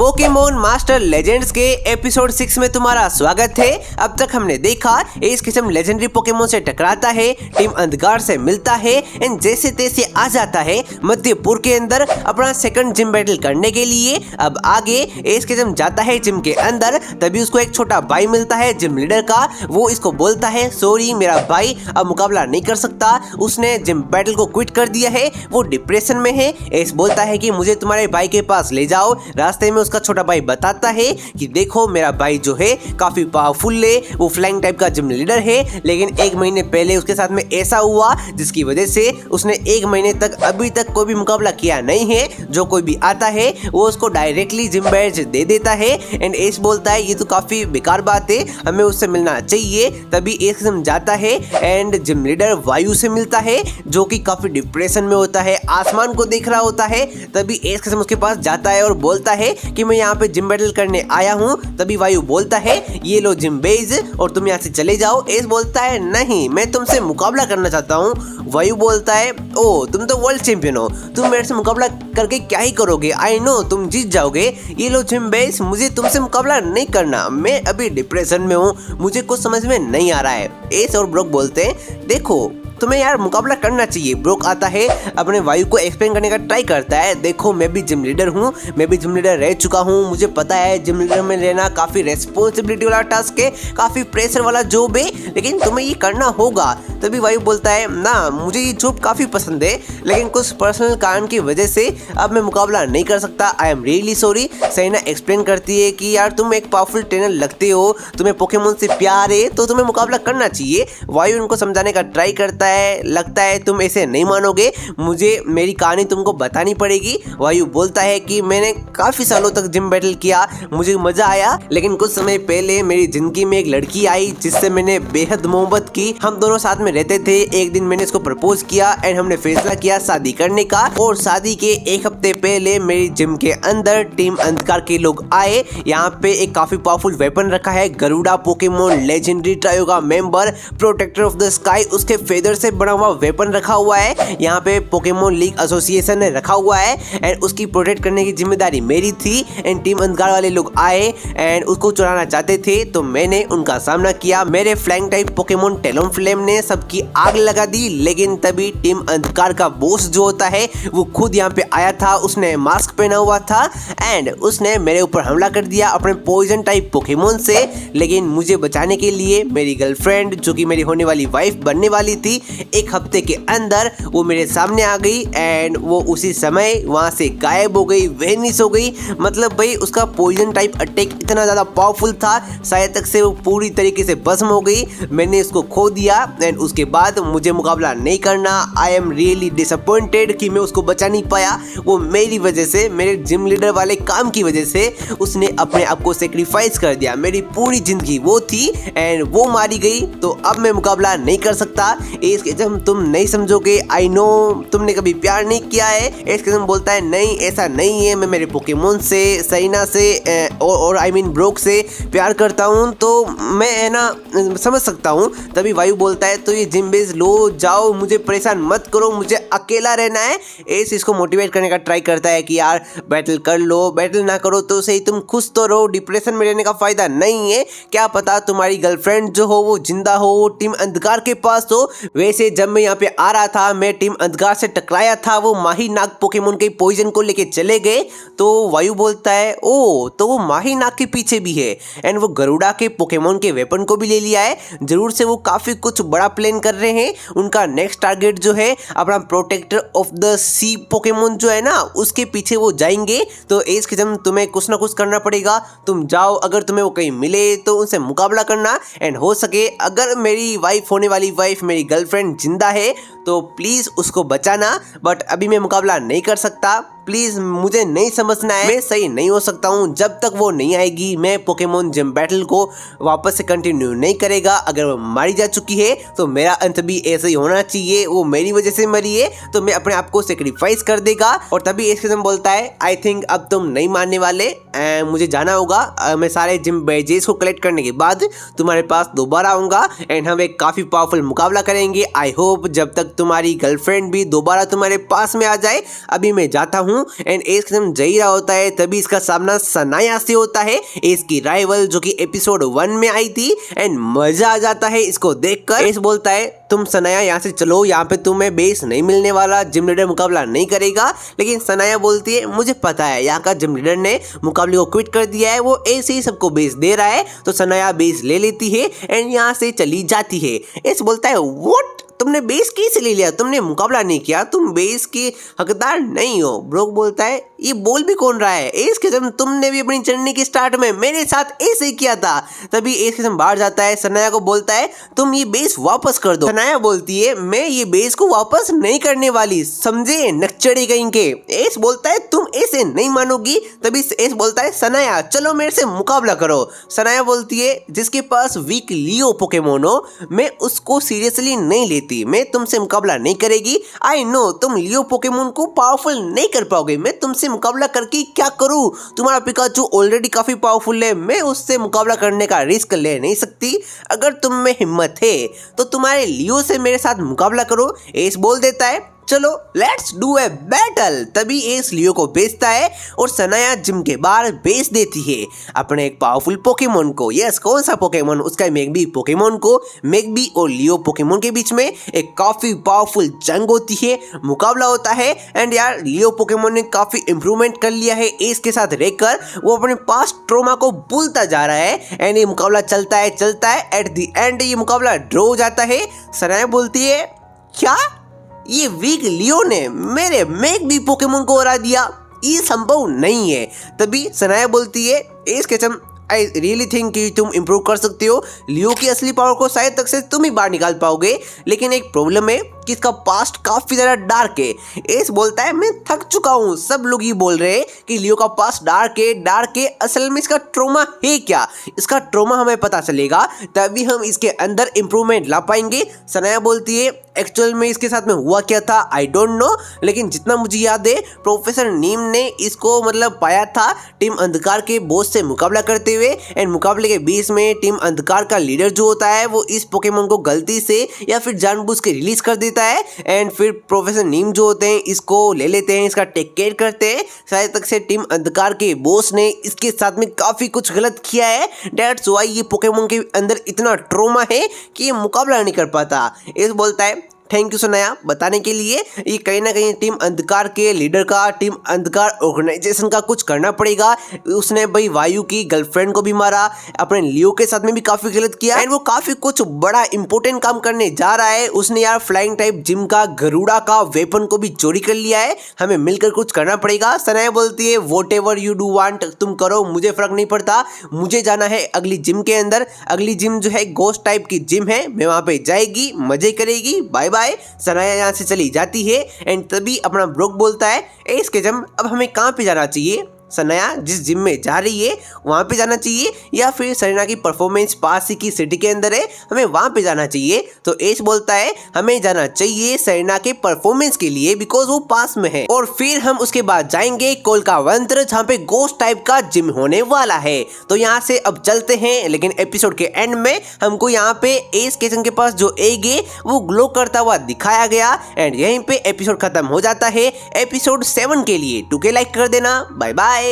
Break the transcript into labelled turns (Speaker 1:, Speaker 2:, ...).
Speaker 1: Pokemon master legends के episode 6 में तुम्हारा स्वागत है। अब तक हमने देखा एस किस्म लेजेंडरी पोकेमोन से टकराता है, टीम अंधकार से मिलता है एंड जैसे तैसे आ जाता है मध्यपुर के अंदर अपना सेकंड जिम बैटल करने के लिए। अब आगे एस किस्म जाता है जिम के अंदर, तभी उसको एक छोटा भाई मिलता है जिम लीडर का। वो इसको बोलता है सॉरी मेरा भाई अब मुकाबला नहीं कर सकता, उसने जिम बैटल को क्विट कर दिया है, वो डिप्रेशन में है। एस बोलता है कि मुझे तुम्हारे भाई के पास ले जाओ। रास्ते में उसका छोटा भाई बताता है कि देखो मेरा भाई जो है काफी पावरफुल है, वो फ्लाइंग टाइप का जिम लीडर है, लेकिन एक महीने पहले उसके साथ में ऐसा हुआ जिसकी वजह से उसने एक महीने तक अभी तक कोई भी मुकाबला किया नहीं है। जो कोई भी आता है वो उसको डायरेक्टली जिम बैज दे देता है। एंड एस बोलता है ये तो काफी बेकार बात है, हमें उससे मिलना चाहिए। तभी एस जाता है एंड जिम लीडर वायु से मिलता है जो कि काफी डिप्रेशन में होता है, आसमान को देख रहा होता है। तभी एस उसके पास जाता है और बोलता है कि मैं यहाँ पे जिम बैटल करने आया हूँ। तभी वायु बोलता है ये लो जिम बेज और तुम यहाँ से चले जाओ। एस बोलता है नहीं मैं तुमसे मुकाबला करना चाहता हूँ। वायु बोलता है ओ तुम तो वर्ल्ड चैंपियन हो, तुम मेरे से मुकाबला करके क्या ही करोगे, आई नो तुम जीत जाओगे। ये लो जिम बेज मुझे तुमसे मुकाबला नहीं करना, मैं अभी डिप्रेशन में हूँ, मुझे कुछ समझ में नहीं आ रहा है। एस और ब्रोक बोलते हैं देखो तुम्हें यार मुकाबला करना चाहिए। ब्रोक आता है अपने वायु को एक्सप्लेन करने का ट्राई करता है, देखो मैं भी जिम लीडर हूँ, मैं भी जिम लीडर रह चुका हूँ, मुझे पता है जिम लीडर में रहना काफ़ी रेस्पॉन्सिबिलिटी वाला टास्क है, काफ़ी प्रेशर वाला जॉब है, लेकिन तुम्हें ये करना होगा। तभी वायु बोलता है ना मुझे ये जॉब काफ़ी पसंद है, लेकिन कुछ पर्सनल कारण की वजह से अब मैं मुकाबला नहीं कर सकता, I am really sorry. Saina explain करती है कि यार तुम एक पावरफुल ट्रेनर लगते हो, तुम्हें पोकेमोन से प्यार है तो तुम्हें मुकाबला करना चाहिए। वायु उनको समझाने का ट्राई करता है, लगता है तुम ऐसे नहीं मानोगे, मुझे मेरी कहानी तुमको बतानी पड़ेगी। वायु बोलता है कि मैंने काफी सालों तक जिम बैटल किया, मुझे मजा आया, लेकिन कुछ समय पहले मेरी जिंदगी में एक लड़की आई जिससे मैंने बेहद मोहब्बत की, हम दोनों साथ में रहते थे। एक दिन मैंने इसको प्रपोज किया एंड हमने फैसला किया शादी करने का। और शादी के एक हफ्ते पहले मेरी जिम के अंदर टीम अंधकार के लोग आए, यहाँ पे एक काफी पावरफुल वेपन रखा है, गरुड़ा पोकेमोन लेजेंडरी ट्रायो का member protector of the sky, उसके फेदर से बना हुआ वेपन रखा हुआ है, यहाँ पे पोकेमोन लीग एसोसिएशन ने रखा हुआ है एंड उसकी प्रोटेक्ट करने की जिम्मेदारी मेरी थी। एंड टीम अंधकार वाले लोग आए एंड उसको चुराना चाहते थे तो मैंने उनका सामना किया। मेरे फ्लाइंग टाइप पोकेमोन टेलोनफ्लेम ने सबकी आग लगा दी, लेकिन तभी टीम अंधकार का बॉस जो होता है वो खुद यहाँ पे आया था, उसने मास्क पहना हुआ था एंड उसने मेरे ऊपर हमला कर दिया अपने पॉइजन टाइप पोकेमोन से। लेकिन मुझे बचाने के लिए मेरी गर्लफ्रेंड जो कि मेरी होने वाली वाइफ बनने वाली थी, एक हफ्ते के अंदर वो मेरे सामने आ गई एंड वो उसी समय वहां से गायब हो गई, वेनिश हो गई। मतलब भाई उसका पॉइजन टाइप अटैक इतना ज़्यादा पावरफुल था, शायद तक से वो पूरी तरीके से भस्म हो गई, मैंने उसको खो दिया एंड उसके बाद मुझे मुकाबला नहीं करना। आई एम रियली डिसअपॉइंटेड कि मैं उसको बचा नहीं पाया, वो मेरी वजह से, मेरे जिम लीडर वाले काम की वजह से उसने अपने आप को सेक्रीफाइस कर दिया, मेरी पूरी जिंदगी वो थी एंड वो मारी गई, तो अब मैं मुकाबला नहीं कर सकता। इसके जब तुम नहीं समझोगे, आई नो तुमने कभी प्यार नहीं किया है। इसके जब बोलता है नहीं ऐसा नहीं है, मैं मेरे पोकेमोन से, सैना से और आई मीन ब्रोक से प्यार करता हूँ, तो मैं है ना समझ सकता हूँ। तभी वायु बोलता है तो ये जिम बेस लो जाओ, मुझे परेशान मत करो, मुझे अकेला रहना है। एस इसको मोटिवेट करने का ट्राई करता है कि यार बैटल कर लो, बैटल ना करो तो सही, तुम खुश तो रहो, डिप्रेशन में रहने का फायदा नहीं है, क्या पता तुम्हारी गर्लफ्रेंड जो हो वो जिंदा हो, वो टीम अंधकार के पास हो। वैसे जब मैं यहाँ पे आ रहा था मैं टीम अंधकार से टकराया था, वो माही नाग पोकेमोन के पॉइजन को लेके चले गए। तो वायु बोलता है ओ तो वो माही नाग के पीछे भी है एंड वो गरुड़ा के पोकेमोन के वेपन को भी ले लिया है, जरूर से वो काफी कुछ बड़ा प्लान कर रहे हैं। उनका नेक्स्ट टारगेट जो है अपना protector of the sea Pokemon जो है ना उसके पीछे वो जाएंगे। तो एज किस्म तुम्हें कुछ ना कुछ करना पड़ेगा, तुम जाओ, अगर तुम्हें वो कहीं मिले तो उनसे मुकाबला करना एंड हो सके अगर मेरी वाइफ होने वाली वाइफ मेरी गर्लफ्रेंड जिंदा है तो प्लीज उसको बचाना, बट अभी मैं मुकाबला नहीं कर सकता, प्लीज मुझे नहीं समझना है, मैं सही नहीं हो सकता हूँ जब तक वो नहीं आएगी। मैं पोकेमोन जिम बैटल को वापस से कंटिन्यू नहीं करेगा, अगर वो मारी जा चुकी है तो मेरा अंत भी ऐसे ही होना चाहिए, वो मेरी वजह से मरी है तो मैं अपने आप को सेक्रीफाइस कर देगा। और तभी एक किस्म बोलता है आई थिंक अब तुम नहीं मानने वाले, मुझे जाना होगा, मैं सारे जिम बैजेस को कलेक्ट करने के बाद तुम्हारे पास दोबारा आऊँगा एंड हम एक काफ़ी पावरफुल मुकाबला करेंगे। आई होप जब तक तुम्हारी गर्लफ्रेंड भी दोबारा तुम्हारे पास में आ जाए। अभी मैं जाता हूँ, हूँ। एंड एस के साथ जई रहा होता है तभी इसका सामना सनाया से होता है, एस की राइवल जो कि एपिसोड 1 में आई थी। एंड मजा आ जाता है इसको देखकर। एस बोलता है तुम सनाया यहाँ से चलो, यहाँ पे तुम्हें बेस नहीं मिलने वाला, जिम लीडर मुकाबला नहीं करेगा। लेकिन सनाया बोलती है मुझे पता है यहाँ का जिम लीडर ने मुकाबले को क्विट कर दिया है, वो ऐसे ही सबको बेस दे रहा है। तो सनाया बेस ले लेती है एंड यहाँ से चली जाती है। एस बोलता है व्हाट, तुमने बेस कैसे ले लिया, तुमने मुकाबला नहीं किया, तुम बेस की हकदार नहीं हो। ब्रोक बोलता है ये बोल भी कौन रहा है, एस किस्म तुमने भी अपनी जर्नी के स्टार्ट में मेरे साथ ऐसे ही किया था। तभी एस किस्म बाहर जाता है, सनाया को बोलता है तुम ये बेस वापस कर दो। सनाया बोलती है मैं ये बेस को वापस नहीं करने वाली, समझे नक्चड़े कहीं के। एस बोलता है तुम ऐसे नहीं मानोगी। तभी एस बोलता है सनाया चलो मेरे से मुकाबला करो। सनाया बोलती है जिसके पास वीक लियो पोकेमोन हो मैं उसको सीरियसली नहीं लेती, मैं तुमसे मुकाबला नहीं करेगी। आई नो तुम लियो पोकेमोन को पावरफुल नहीं कर पाओगे, मैं तुमसे मुकाबला करके क्या करूं, तुम्हारा पिकाचू ऑलरेडी काफी पावरफुल है, मैं उससे मुकाबला करने का रिस्क ले नहीं सकती। अगर तुम में हिम्मत है तो तुम्हारे लियो से मेरे साथ मुकाबला करो। एस बोल देता है चलो लेट्स डू ए बैटल। तभी एस लियो को बेचता है और सनाया जिम के बाहर बेच देती है अपने एक पावरफुल पोकेमोन को। यस कौन सा पोकेमोन, उसका मैगबी पोकेमोन को। मैगबी और लियो पोकेमोन के बीच में एक काफी पावरफुल जंग होती है, मुकाबला होता है। एंड यार लियो पोकेमोन ने काफी इंप्रूवमेंट कर लिया है एस के साथ रहकर, वो अपने पास्ट ट्रोमा को भूलता जा रहा है। एंड ये मुकाबला चलता है एट द एंड ये मुकाबला ड्रॉ हो जाता है। सनाया बोलती है क्या ये वीक लियो ने मेरे मैगबी पोकेमोन को हरा दिया, ये संभव नहीं है। तभी सनाया बोलती है S Ketchum I really think कि तुम इम्प्रूव कर सकते हो, लियो की असली पावर को शायद तक से तुम ही बाहर निकाल पाओगे। लेकिन एक प्रॉब्लम है कि इसका पास्ट काफी ज्यादा डार्क है। एस बोलता है मैं थक चुका हूँ, सब लोग ये बोल रहे हैं कि लियो का पास्ट डार्क है, असल में इसका ट्रोमा है क्या, इसका ट्रोमा हमें पता चलेगा तभी हम इसके अंदर इम्प्रूवमेंट ला पाएंगे। सनाया बोलती है एक्चुअल में इसके साथ में हुआ क्या था आई डोंट नो, लेकिन जितना मुझे याद है प्रोफेसर नीम ने इसको मतलब पाया था टीम अंधकार के बॉस से मुकाबला करते हुए। एंड मुकाबले के बीच में टीम अंधकार का लीडर जो होता है वो इस पोकेमोन को गलती से या फिर जानबूझ के रिलीज कर देता है। एंड फिर प्रोफेसर नीम जो होते हैं इसको ले लेते हैं, इसका टेक केयर करते हैं। शायद तक से टीम अंधकार के बॉस ने इसके साथ में काफी कुछ गलत किया है, दैट्स व्हाई ये पोकेमोन के अंदर इतना ट्रोमा है कि ये मुकाबला नहीं कर पाता। इस बोलता है थैंक यू सनाया बताने के लिए, ये कहीं ना कहीं टीम अंधकार के लीडर का, टीम अंधकार ऑर्गेनाइजेशन का कुछ करना पड़ेगा। उसने भाई वायु की गर्लफ्रेंड को भी मारा, अपने लियो के साथ में भी काफी गलत किया एंड वो काफी कुछ बड़ा इंपॉर्टेंट काम करने जा रहा है। उसने यार फ्लाइंग टाइप जिम का गरुड़ा का वेपन को भी चोरी कर लिया है, हमें मिलकर कुछ करना पड़ेगा। सनाया बोलती है what ever you do want तुम करो, मुझे फर्क नहीं पड़ता, मुझे जाना है अगली जिम के अंदर। अगली जिम जो है गोस्ट टाइप की जिम है, मैं वहां पे जाएगी, मजे करेगी, बाय बाय। सनाया यहाँ से चली जाती है एंड तभी अपना ब्रोक बोलता है ए इसके जम अब हमें कहाँ पे जाना चाहिए। सनाया जिस जिम में जा रही है वहाँ पे जाना चाहिए या फिर सरीना की परफॉर्मेंस पास ही की सिटी के अंदर है, हमें वहाँ पे जाना चाहिए। तो एस बोलता है हमें जाना चाहिए सरीना के परफॉर्मेंस के लिए बिकॉज वो पास में है, और फिर हम उसके बाद जाएंगे कोलकावंत्र जहाँ पे गोस्ट टाइप का जिम होने वाला है। तो यहाँ से अब चलते हैं, लेकिन एपिसोड के एंड में हमको यहाँ पे एस केचन के पास जो एग है वो ग्लो करता हुआ दिखाया गया एंड यहीं पे एपिसोड खत्म हो जाता है। एपिसोड 7 के लिए 2K लाइक कर देना। Bye bye.